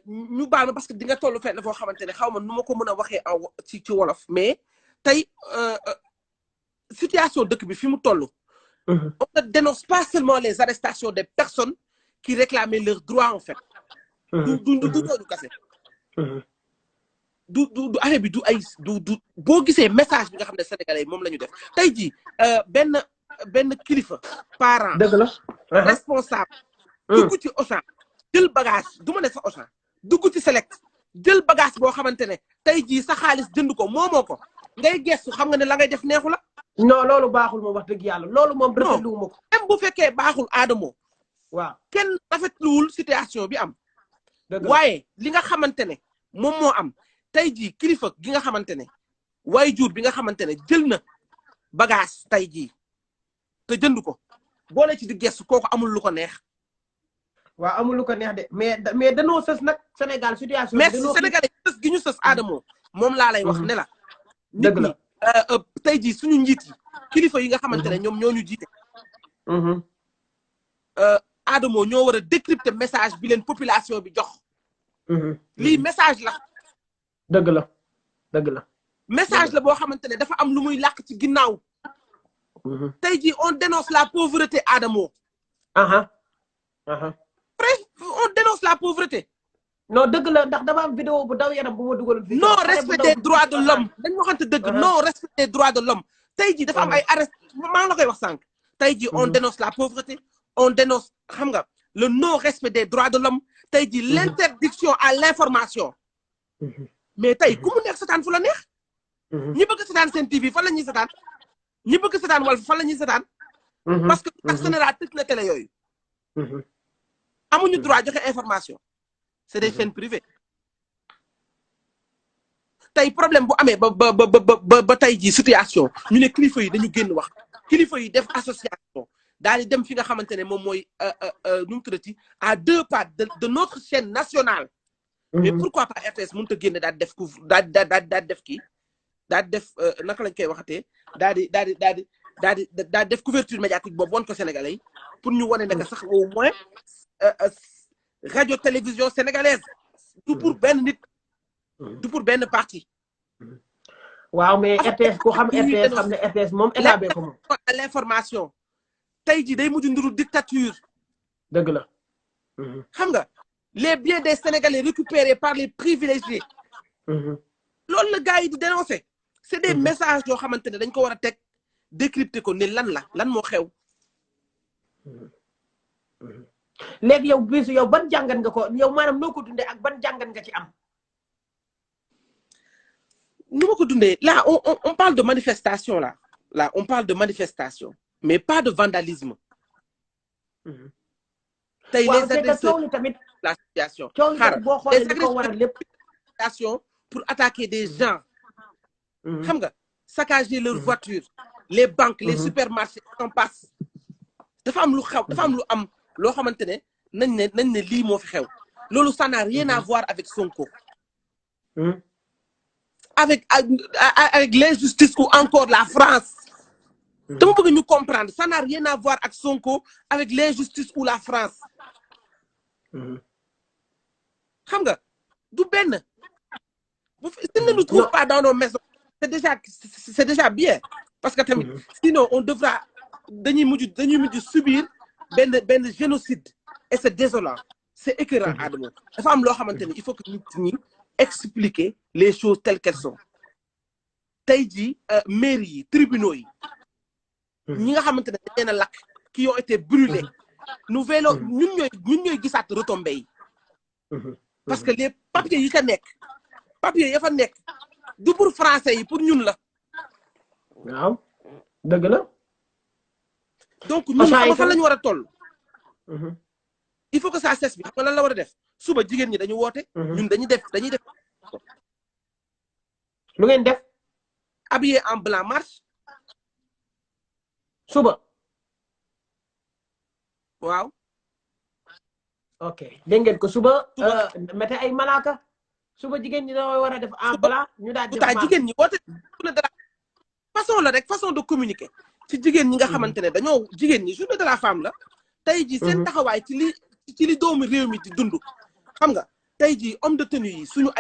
ñu baal ma parce que di nga toll fenn foo xamante ne xaw ma nu ma ko mën a waxee ci wolof mais tey situation dëkk bi fi mu toll. On ne dénonce pas seulement les arrestations des personnes qui réclamaient leurs droits en fait. du tooñu kase. du affaire bi du ay du boo gisee message bi nga xam ne sénégalais yi moom la ñu def tey jii benn kilifa parent. dëgg la responsable. dugg ci Auchan jël bagage du ma ne sa Auchan dugg ci Select jël bagage boo xamante ne tey jii sa xaalis jënd ko moomoo ko ngay gestu xam nga ne la ngay def neexu la. non loolu baaxul moom wax dëgg yàlla loolu moom rafetluwuma ko. même bu fekkee baaxul Adamo. waaw kenn rafetluwul situation bi am. waaye li nga xamante ne moom moo am tey jii kilifa gi nga xamante ne waaye jur bi nga xamante ne jël na bagage tey jii te jënd ko boole ci di gestu kooku amul lu ko neex. waaw amul lu ko neex de mais danoo sës nag Sénégal situation. mais Sénégal sës gi ñu sës Adamo moom laa lay wax ne la. dëgg la tey jii suñu njiit yi kilifa yi nga xamante ne ñoom ñoo ñu jiite. Adamo ñoo war a décrypter message bi leen population bi jox. lii message la. dëgg la dëgg la. message la boo xamante ne dafa am lu muy làkk ci ginnaaw. tey jii on dénonce la pauvreté Adamo. Bref, on dénonce la pauvreté. non dëgg la ndax dama am vidéo bu daw yaram bu ma dugaloon fii. non respect des droits de l'homme dañ waxante dëgg non respect des droits de l'homme tey jii dafa am ay arrest maa ngi la koy wax sànq. tey jii on dénonce la pauvreté on dénonce xam nga le non respect des droits de l'homme tey jii l'interdiction à l'information. mais tey ku mu neex setaan fu la neex. ñi bëgg setaan seen TV fan la ñuy setaan ñi bëgg setaan Walf fan la ñuy setaan. parce que tax Sénégal tëj na télé yooyu. amuñu droit joxe information. c'est des chaînes privées. tey problème bu amee ba tey jii situation ñu ne kilifa yi dañu génn wax kilifa yi def association daal di dem fi nga xamante ne moom mooy nu mu tuddati à 2 pas de notre chaîne nationale. mais pourquoi pas RTS mënut a génn daal def daal def kii daal def naka lañ koy waxatee daal def couverture médiatique boobu won ko Sénégalais yi pour ñu wane ne sax au moins radio télévision sénégalaise du pour benn nit du pour benn parti. waaw mais RTS ku xam RTS xam ne RTS moom état bee ko moom. l'information tey jii day mujj nduru dictature. dëgg la. xam nga les biens des Sénégalais récupérés par les privilégiés. loolu la gars yi di dénoncer. c'est des messages yoo xamante ne dañ ko war a teg décrypter ko ne lan moo xew. léegi yow bisu yow ban jàngat nga ko yow maanaam noo ko dundee ak ban jàngat nga ci am. nu ma ko dundee là on parle de manifestation là on parle de manifestation mais pas de vandalisme. tey les agresseurs tamit la situation. xaaral boo xoolee li ko waral lépp pour attaquer des gens. xam nga saccager leurs voitures les banques les supermarchés en passe. dafa am lu xew dafa am lu am. loo xamante ne nañ ne lii moo fi xew loolu ça n'a rien à voir avec Sonko. avec l'injustice ou encore la France. dama bëgg ñu comprendre ça n'a rien à voir avec Sonko avec l'injustice ou la France. xam nga du benn. s'il ne nous trouve pas dans nos maisons c'est déjà bien parce que tamit sinon on devra dañuy mujj subir benn génocide et c'est désolant c'est écœurant Adamo dafa am loo xamante ni il faut que nit ñi expliquer les choses telles qu'elles sont tey jii mairie yi tribunaux yi ñi nga xamante ne dañ leen a lakk qui ont été brûlés nouvelle ñun ñooy gisaat retombées yi parce que les papiers yi ya fa nekk du pour français yi pour ñun la. waaw dëgg la. donc ñun xam nga fan la ñu war a toll. il faut que ça cesse bi xam nga lan la war a def suba jigéen ñi dañu woote. ñun dañuy def. lu ngeen def. habillé en blanc marche. suba. waaw. ok dégg ngeen ko suba. mete ay malaaka. suba jigéen ñi dañoo war a def en blanc ñu daal di def jigéen ñi woote façon la rek façon de communiquer. ci jigéen ñi nga xamante ne dañoo jigéen ñi journée de la femme la. tey jii seen taxawaay ci ci li doomu réew mi di dund xam nga tey jii homme de tenue yi suñu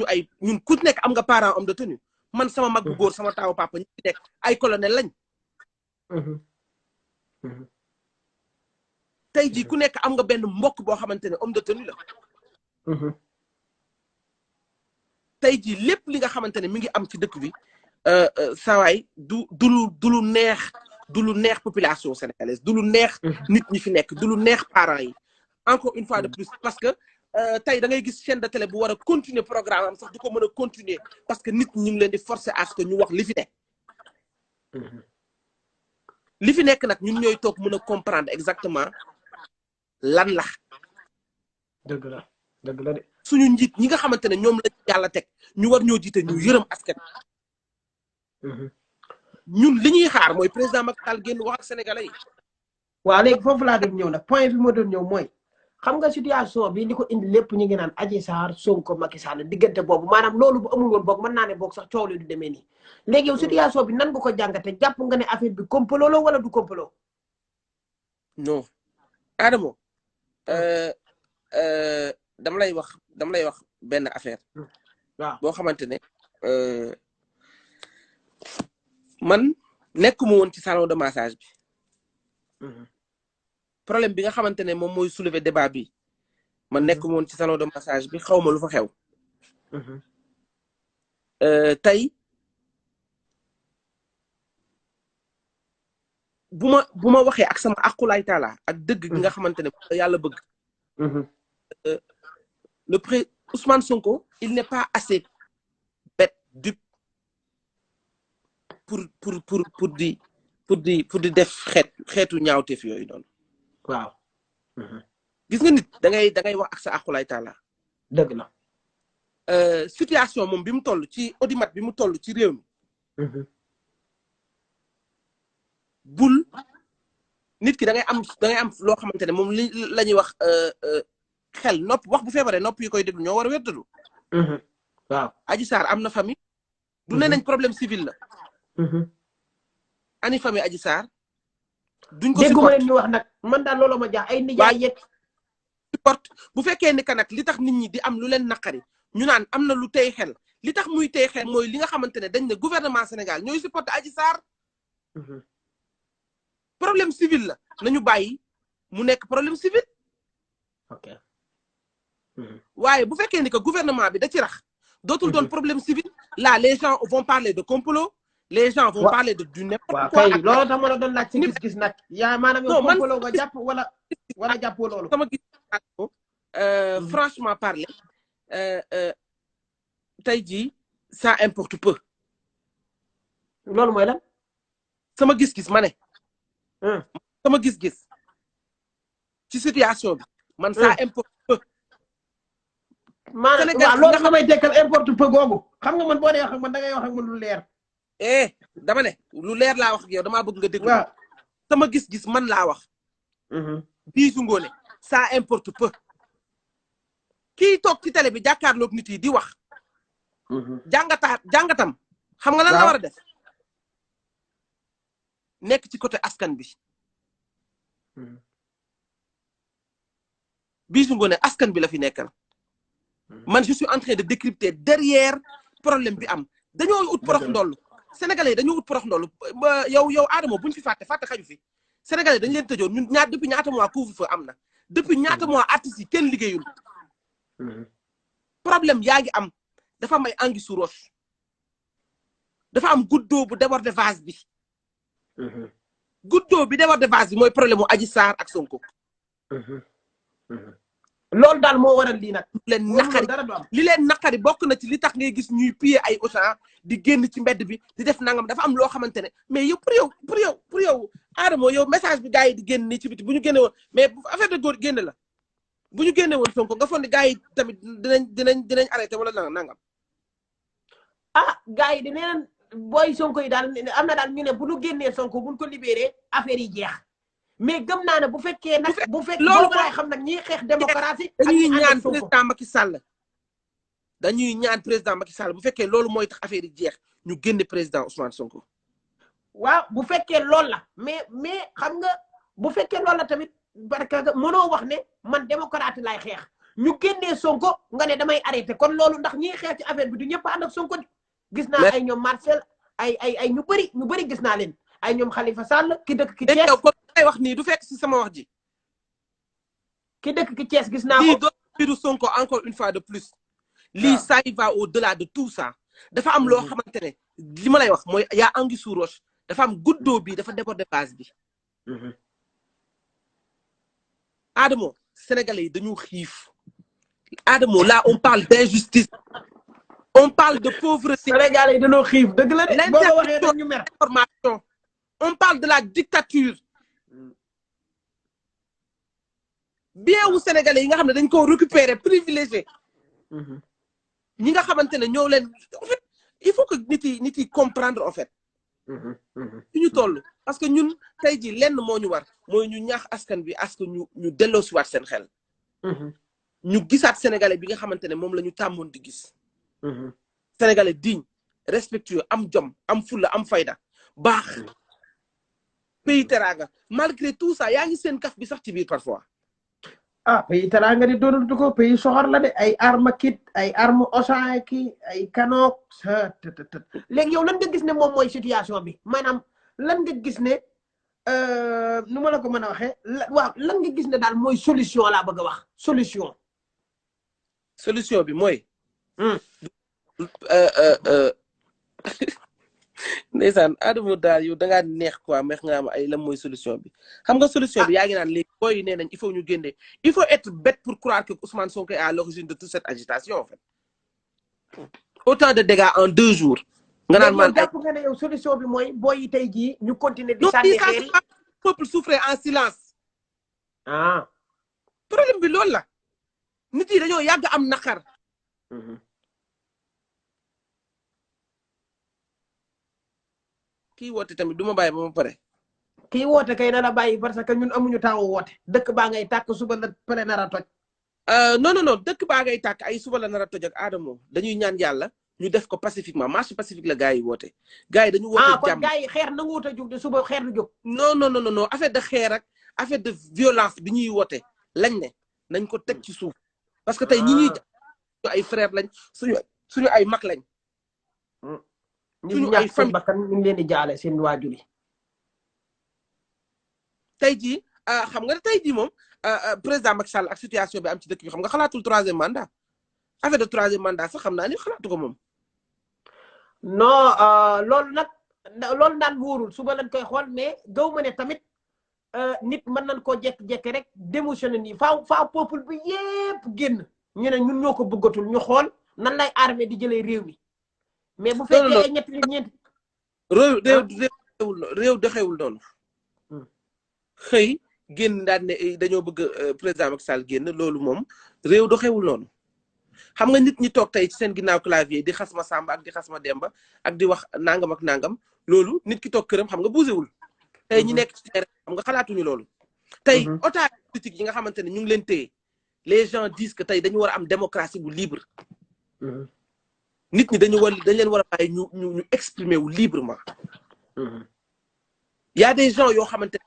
ay ñun ku nekk am nga parent homme de tenue man sama mag bu góor sama taawu papa ñi nekk ay colonel lañ tey jii ku nekk am nga benn mbokk boo xamante ne homme de tenue la tey jii lépp li nga xamante ne mi ngi am ci dëkk bi sawaay du lu neex population sénégalaise du lu neex nit ñi fi nekk du lu neex parents yi encore une fois de plus parce que tey da ngay gis chaîne de télé bu war a continuer programme am sax du ko mën a continuer parce que nit ñi ngi leen di forcer à ce que ñu wax li fi nekk li fi nekk nag ñun ñooy toog mën a comprendre exactement lan la dëgg la de suñu njiit ñi nga xamante ne ñoom lañ yàlla teg ñu war ñoo jiite ñu yërëm askan ñun li ñuy xaar mooy président Macky Sall génn wax ak sénégalais yi waaw léegi foofu laa doon ñëw nag point bi ma doon ñëw mooy xam nga situation bi li ko indi lépp ñu ngi naan Adji Sarr Sonko Macky Sall diggante boobu maanaam loolu bu amul woon boog mën naa ne boog sax coow li du demee nii léegi yow situation bi nan nga ko jàngate jàpp nga ne affaire bi complot la wala du complot non Adamo dama lay wax benn affaire waaw boo xamante ne man nekkuma woon ci salon de massage bi problème bi nga xamante ne moom mooy soulever débat bi man nekkuma woon ci salon de massage bi xawma lu fa xew tey bu ma waxee ak sama aqulaay taala ak dëgg gi nga xamante ne yàlla bëgg Ousmane Sonko il n'est pas assez bête dupe pour di def xeetu ñaawteef yooyu noonu waaw gis nga nit da ngay wax ak sa aqulaay taala dëgg la situation moom bi mu toll ci audimat bi mu toll ci réew mi bul nit ki da ngay am loo xamante ne moom li la ñuy wax xel nopp wax bu feebaree nopp yi koy déglu ñoo war a wérdadu waaw Adji Sarr am na famille du ne nañ problème civil la ani famille Adji Sarr duñ ko dégguma leen ñu wax nag man daal loolu ma jaax ay nijaay yegg support bu fekkee ni que nag li tax nit ñi di am lu leen naqari ñu naan am na lu tey xel li tax muy tey xel mooy li nga xamante ne dañ ne gouvernement Sénégal ñooy supporté Adji Sarr problème civil la nañu bàyyi mu nekk problème civil ok waaye bu fekkee ni que gouvernement bi da ci rax dootul doon problème civil là les gens vont parler de complot les gens vont parler de du n'importe quoi kay loolu tax ma la doon laaj ci gis-gis nag yaa maanaam yow complot nga jàpp wala jàppoo loolu sama gis franchement parler tey jii ça importe peu loolu mooy lan sama gis-gis ma ne sama gis-gis ci situation bi man ça importe peu maanaam waaw loolu nga may dekkal importe peu googu xam nga man boo dee wax ak man da ngay wax ak man lu leer dama ne lu leer laa wax ak yow damaa bëgg nga déglu sama gis-gis man laa wax Bijou Ngoné ça importe peu kii toog ci télé bi jàkkaarloog nit yi di wax jàngatam xam nga lan la war a def nekk ci côté askan bi Bijou Ngoné askan bi la fi nekkal man je suis en train de décrypter derrière problème bi am dañoo ut porox ndoll sénégalais yi dañoo ut porox ndoll yow Adamo buñ fi fàtte xaju fi sénégalais dañ leen tëjoon ñun depuis ñaata mois couvre-feu am na depuis ñaata mois artistes yi kenn liggéeyul problème yaa ngi am dafa am ay anguille sous roche dafa am goutte d'eau bu débordé vase bi goutte d'eau bi débordé vase bi mooy problème mu Adji Sarr ak Sonko loolu daal moo waral lii nag li leen naqari bokk na ci li tax ngay gis ñuy piller ay Auchan di génn ci mbedd bi di def nangam dafa am loo xamante ne mais yow pour yow Adamo yow message bi gars yi di génn nii ci biti bu ñu génne woon mais affaire de góor génne la bu ñu génne woon Sonko nga foog ne gars yi tamit dinañ arrêté wala nangam gars yi dineen booy Sonko yi daal am na daal ñu ne bu ñu génnee Sonko buñ ko libéré affaire yi jeex mais gëm naa ne bu fekkee nag loolu laay xam nag ñiy xeex démocratie dañuy ñaan président Macky Sall bu fekkee loolu mooy tax affaire yi jeex ñu génne président Ousmane Sonko waaw bu fekkee loolu la mais xam nga bu fekkee loolu la tamit parce que mënoo wax ne man démocrate laay xeex ñu génnee Sonko nga ne damay arrêté kon loolu ndax ñiy xeex ci affaire bi du ñëpp ànd ak Sonko gis naa ay ñoom Marcel ay ñu bëri gis naa leen ay ñoom Khalifa Sall ki dëkk ki Thiès kon ay wax nii du fekk si sama wax ji ki dëkk ki Thiès gis naa ko lii doon biiru Sonko encore une fois de plus lii ça y va au-delà de tout ça dafa am loo xamante ne li ma lay wax mooy yaa anguille sous roche dafa am goutte d'eau bi dafa déborder base bi Adamo sénégalais yi dañu xiif Adamo là on parle d'injustice on parle de pauvreté sénégalais yi dañoo xiif dëgg la de boo ko waxee dañu mer l'information on parle de la dictature bien wu sénégalais yi nga xam ne dañ ko récupérer privilégié ñi nga xamante ne ñoo leen en fait il faut que nit yi comprendre en fait fi ñu toll parce que ñun tey ji lenn moo ñu war mooy ñu ñaax askan bi ñu delloosiwaat seen xel ñu gisaat sénégalais bi nga xamante ne moom la ñu tàmmoon di gis sénégalais digne respectueux am jom am fulla am fayda baax pays teraanga malgré tout ça yaa ngi seen kaf bi sax ci biir parfois pays teraanga di doonatu ko pays soxor la de ay arme kit ay arme Auchan ki ay kanook léegi yow lan nga gis ne moom mooy situation bi maanaam lan nga gis ne nu ma la ko mën a waxee waaw lan nga gis ne daal mooy solution laa bëgg a wax solution bi mooy ndeysaan Adamo daal yow dangaa neex quoi meex nga am ay lan mooy solution bi xam nga solution bi yaa ngi naan léegi booy nee nañ il faut ñu génne il faut être bête pour croire que Ousmane Sonko est à l'origine de toute cette agitation en fait autant de dégâts en 2 jours nga naan man jàpp nga ne yow solution bi mooy booy yi tey jii ñu continuer di sànni xeer yi peuple souffre en silence problème bi loolu la nit yi dañoo yàgg am naqar kii woote tamit du ma bàyyi ba ma pare kii woote kay na la bàyyi parce que ñun amuñu temps woote dëkk baa ngay tàkk suba la pare nar a toj non dëkk baa ngay tàkk ay suba la nar a toj ak Adamo dañuy ñaan yàlla ñu def ko pacifiquement marche pacifique la gars yi woote gars yi dañu woote jàmm kon gars yi xeer na nga wut a jóg de suba xeer du jóg non affaire de xeer ak affaire de violence bi ñuy woote lañ ne nañ ko teg ci suuf parce que tey ñi ñuy ay frère lañ suñu ay mag lañ ñu ay fan bakkan ñu ngi leen di jaale seen waajur yi tey jii xam nga tey jii moom président Macky Sall ak situation bi am ci dëkk bi xam nga xalaatul 3e mandat affaire de 3e mandat sax xam naa ni xalaatu ko moom non loolu daan wóorul suba lañ koy xool mais gaw ma ne tamit nit mën nañ koo jekki-jekki rek démissionné nii faaw peuple bi yépp génn ñu ne ñun ñoo ko bëggatul ñu xool nan lay armée di jëlee réew mi mais bu fekkee ñeent réew doxewul noonu xëy génn daan ne dañoo bëgg président Macky Sall génn loolu moom réew doxewul noonu xam nga nit ñi toog tey ci seen ginnaaw clavier di xas ma Samba ak di xas ma Demba ak di wax nangam ak nangam loolu nit ki toog këram xam nga bougéwul tey ñi nekk ci terrain xam nga xalaatuñu loolu tey otage politique yi nga xamante ne ñu ngi leen téye les gens disent que tey dañu war a am démocratie bu libre nit ñi dañ leen war a bàyyi ñu exprimer wu librement y a des gens yoo xamante ne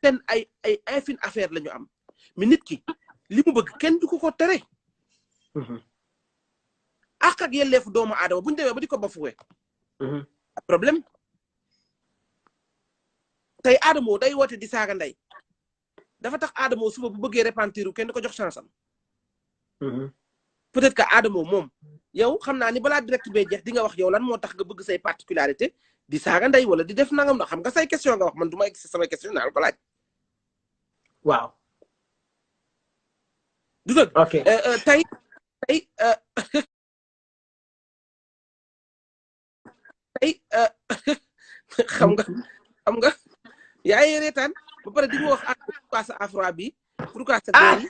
seen ay infime affaire la ñu am mais nit ki li mu bëgg kenn du ko tere ak yelleefu doomu aadama bu ñu demee ba di ko bafuwee problème tey Adamo day woote di saaga ndey dafa tax Adamo suba bu bëggee repentir kenn du ko jox chance am peut-être que Adamo moom yow xam naa ni balaa direct bee jeex di nga wax yow lan moo tax nga bëgg say particularité di saaga ndey wala di def nangam na xam nga say question nga wax man du ma egg si samay question naa ko laaj waaw du dëgg ok tey xam nga yaa ngi reetaan ba pare di nga wax pourquoi sa afro bi pourquoi sa góor yi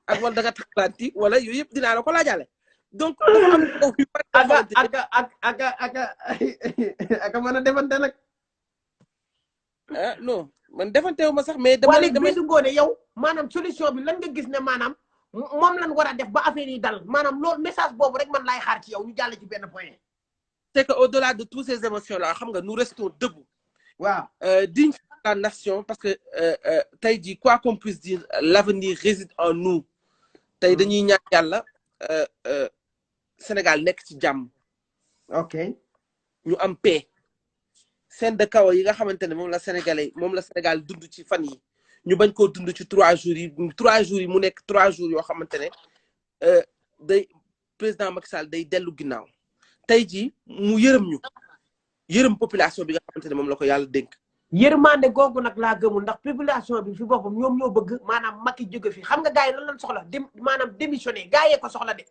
ak wala da nga taxalanti wala yooyu yëpp dinaa la ko laajaale donc dafa aka mën a defante nag non man defanteewu ma sax mais damay ngoone yow maanaam solution bi lan nga gis ne maanaam moom lan war a def ba affaire yi dal maanaam loolu message boobu rek man laay xaar ci yow ñu jàll ci benn point c'est que au-delà de toutes ces émotions là xam nga nous restons debout waaw digne de la nation parce que tey jii quoi qu'on puisse dire l'avenir réside en nous tey dañuy ñaan yàlla Sénégal nekk ci jàmm ok ñu am paix seen de kaw yi nga xamante ne moom la Sénégal dund ci fan yi ñu bañ koo dund ci 3 jours yi mu nekk 3 jours yoo xamante ne day président Macky Sall day dellu ginnaaw tey jii mu yërëm population bi nga xamante ne moom la ko yàlla dénk. yërmande googu nag laa gëmul ndax population bi fi boppam ñoom ñoo bëgg maanaam Macky jóge fi xam nga gars yi lan lañ soxla maanaam démissionné gars yee ko soxla de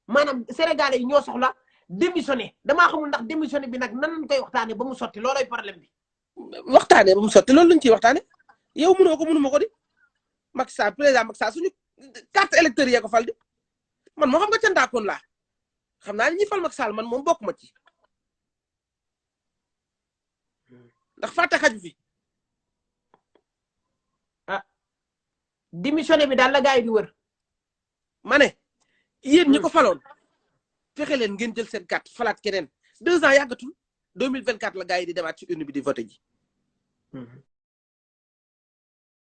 maanaam sénégalais yi ñoo soxla démissionné damaa xamul ndax démissionné bi nag nan lañ koy waxtaanee ba mu sotti loolooy problème bi. waxtaanee ba mu sotti loolu lañ ciy waxtaanee yow mënoo ko mënuma ko di Macky Sall président Macky Sall suñu carte électeur yee ko fal di man moo xam nga candaakoon laa xam naa ni ñi fal Macky Sall man moom bokk ma ci ndax fàtte xaju fi démissionné bi daal la gars yi di wër. ma ne yéen ñi ko faloon fexe leen ngeen jël seen carte falaat keneen 2 ans yàggatul 2024 la gars yi di demaat ci urne bi di voté ji